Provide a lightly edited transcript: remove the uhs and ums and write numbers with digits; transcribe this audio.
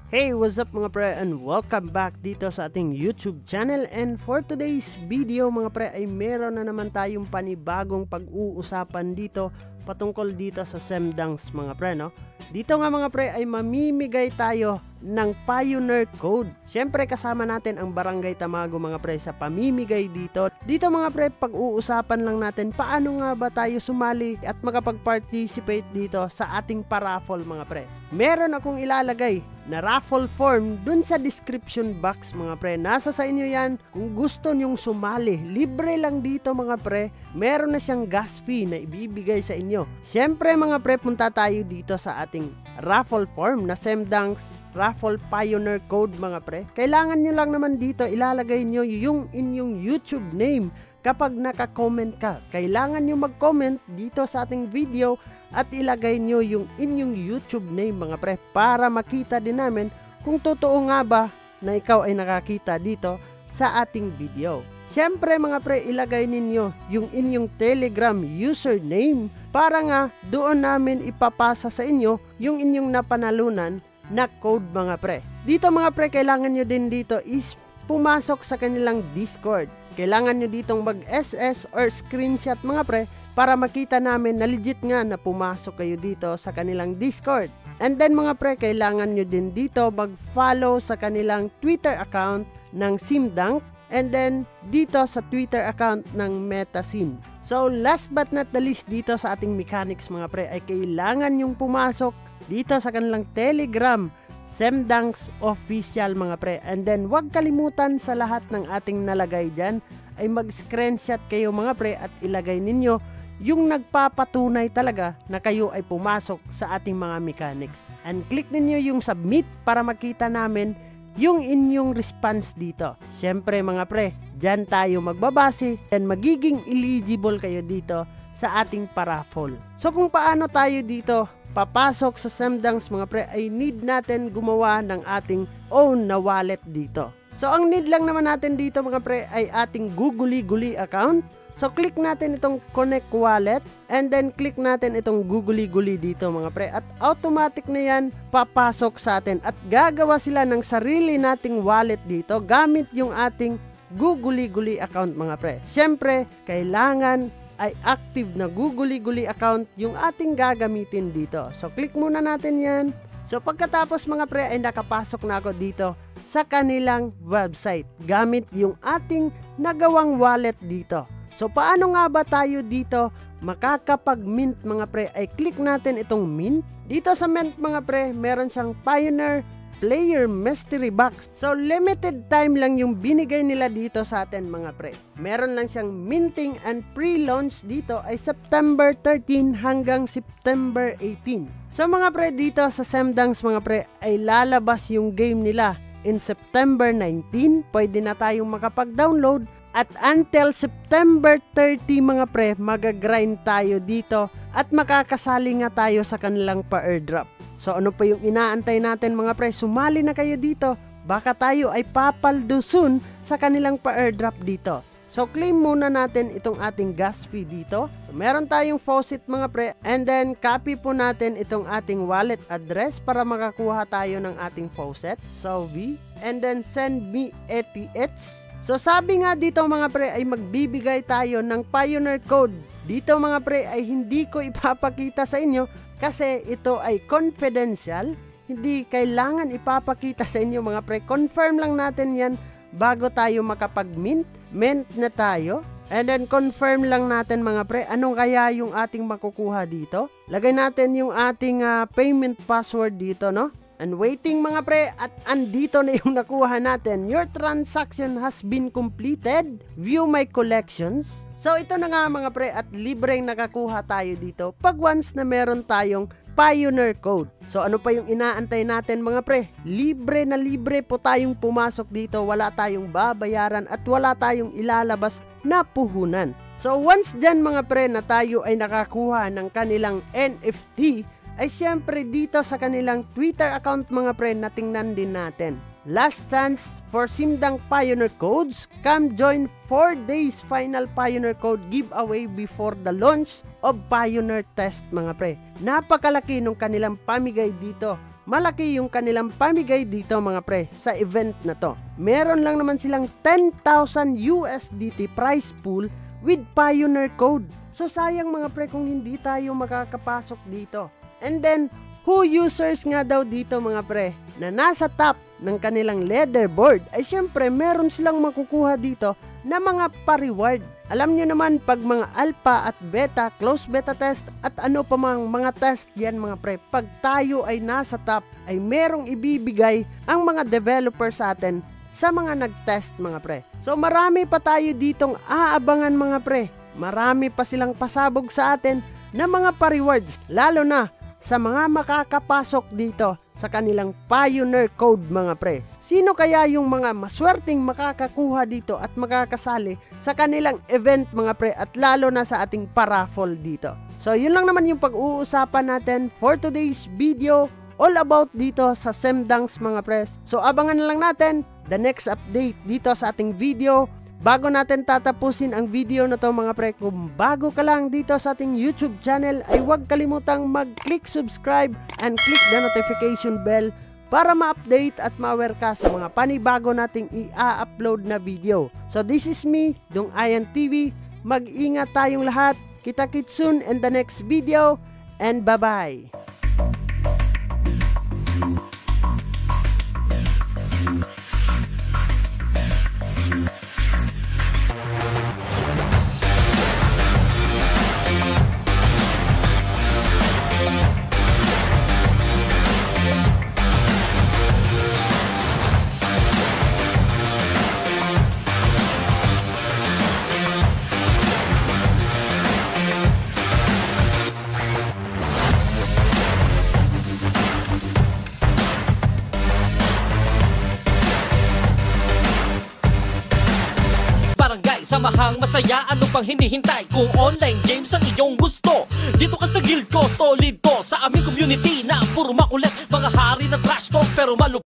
Hey, what's up mga pre, and welcome back dito sa ating YouTube channel. And for today's video mga pre ay meron na naman tayong panibagong pag-uusapan dito patungkol dito sa Semdangs mga pre, no? Dito nga mga pre ay mamimigay tayo ng Pioneer Code. Siyempre kasama natin ang Barangay Tamago mga pre sa pamimigay dito. Dito mga pre, pag-uusapan lang natin paano nga ba tayo sumali at makapag-participate dito sa ating paraffle mga pre. Meron akong ilalagay na raffle form dun sa description box mga pre. Nasa sa inyo yan kung gusto nyong sumali. Libre lang dito mga pre. Meron na siyang gas fee na ibibigay sa inyo. Siyempre mga pre, punta tayo dito sa ating raffle form na Semdangs Raffle Pioneer Code mga pre. Kailangan nyo lang naman dito ilalagay nyo yung inyong YouTube name. Kapag naka-comment ka, kailangan nyo mag-comment dito sa ating video at ilagay nyo yung inyong YouTube name mga pre para makita din namin kung totoo nga ba na ikaw ay nakakita dito sa ating video. Siyempre mga pre, ilagay ninyo yung inyong Telegram username para nga doon namin ipapasa sa inyo yung inyong napanalunan na code mga pre. Dito mga pre, kailangan nyo din dito is pumasok sa kanilang Discord. Kailangan nyo ditong mag-SS or screenshot mga pre para makita namin na legit nga na pumasok kayo dito sa kanilang Discord. And then mga pre, kailangan nyo din dito mag-follow sa kanilang Twitter account ng Semdangs and then dito sa Twitter account ng MetaSim. So last but not the least dito sa ating mechanics mga pre ay kailangan yung pumasok dito sa kanilang Telegram Semdangs Official mga pre. And then wag kalimutan sa lahat ng ating nalagay dyan ay mag-screenshot kayo mga pre at ilagay ninyo yung nagpapatunay talaga na kayo ay pumasok sa ating mga mechanics. And click ninyo yung submit para makita namin yung inyong response dito. Siyempre mga pre, dyan tayo magbabase and magiging eligible kayo dito sa ating paraffle. So kung paano tayo dito papasok sa Semdangs mga pre ay need natin gumawa ng ating own na wallet dito. So ang need lang naman natin dito mga pre ay ating Googly account. So click natin itong connect wallet and then click natin itong Googly dito mga pre at automatic na yan papasok sa atin at gagawa sila ng sarili nating wallet dito gamit yung ating Googly account mga pre. Siyempre kailangan ay active na Googly account yung ating gagamitin dito. So click muna natin yan. So pagkatapos mga pre ay nakapasok na ako dito sa kanilang website gamit yung ating nagawang wallet dito. So paano nga ba tayo dito makakapag-mint mga pre ay click natin itong mint. Dito sa mint mga pre meron siyang Pioneer Player Mystery Box. So limited time lang yung binigay nila dito sa atin mga pre. Meron lang siyang minting and pre-launch dito ay September 13 hanggang September 18. So mga pre, dito sa Semdangs mga pre ay lalabas yung game nila in September 19. Pwede na tayong makapag-download at until September 30 mga pre mag-grind tayo dito at makakasali nga tayo sa kanilang pa-airdrop. So ano pa yung inaantay natin mga pre? Sumali na kayo dito. Baka tayo ay papaldo soon sa kanilang pa-airdrop dito. So claim muna natin itong ating gas fee dito. So, meron tayong faucet mga pre and then copy po natin itong ating wallet address para makakuha tayo ng ating faucet. So V and then send me ATH. So sabi nga dito mga pre ay magbibigay tayo ng Pioneer Code. Dito mga pre ay hindi ko ipapakita sa inyo kasi ito ay confidential. Hindi kailangan ipapakita sa inyo mga pre. Confirm lang natin yan bago tayo makapag-mint. Mint na tayo. And then confirm lang natin mga pre anong kaya yung ating makukuha dito. Lagay natin yung ating payment password dito, no? And waiting mga pre at andito na yung nakuha natin. Your transaction has been completed. View my collections. So ito na nga mga pre at libreng nakakuha tayo dito pag once na meron tayong Pioneer Code. So ano pa yung inaantay natin mga pre? Libre na libre po tayong pumasok dito. Wala tayong babayaran at wala tayong ilalabas na puhunan. So once dyan mga pre na tayo ay nakakuha ng kanilang NFT ay siyempre dito sa kanilang Twitter account mga pre na tingnan din natin. last chance for Simdang Pioneer Codes. Come join 4 days final Pioneer Code giveaway before the launch of Pioneer Test mga pre. Napakalaki nung kanilang pamigay dito. Malaki yung kanilang pamigay dito mga pre sa event na to. Meron lang naman silang 10,000 USDT prize pool with Pioneer Code. So sayang mga pre kung hindi tayo makakapasok dito. And then, who users nga daw dito mga pre na nasa top ng kanilang leaderboard ay syempre meron silang makukuha dito na mga pa-reward. Alam nyo naman pag mga alpha at beta, close beta test at ano pa mga test yan mga pre, pag tayo ay nasa top ay merong ibibigay ang mga developer sa atin sa mga nag-test mga pre. So marami pa tayo ditong aabangan mga pre. Marami pa silang pasabog sa atin na mga pa-rewards, lalo na sa mga makakapasok dito sa kanilang Pioneer Code mga pre. Sino kaya yung mga maswerteng makakakuha dito at makakasali sa kanilang event mga pre at lalo na sa ating paraffle dito. So yun lang naman yung pag-uusapan natin for today's video all about dito sa Semdangs mga pre. So abangan na lang natin the next update dito sa ating video. Bago natin tatapusin ang video na to mga pre, kung bago ka lang dito sa ating YouTube channel ay huwag kalimutang mag-click subscribe and click the notification bell para ma-update at ma-aware ka sa mga panibago nating i-upload na video. So this is me, Dong Ayan TV. Mag-ingat tayong lahat. Kita-kits soon in the next video and bye-bye. Samahang masaya, ano pang hinihintay? Kung online games ang iyong gusto, dito ka sa guild ko, solid to. Sa aming community na puro makulit, mga hari na trash talk pero malupit.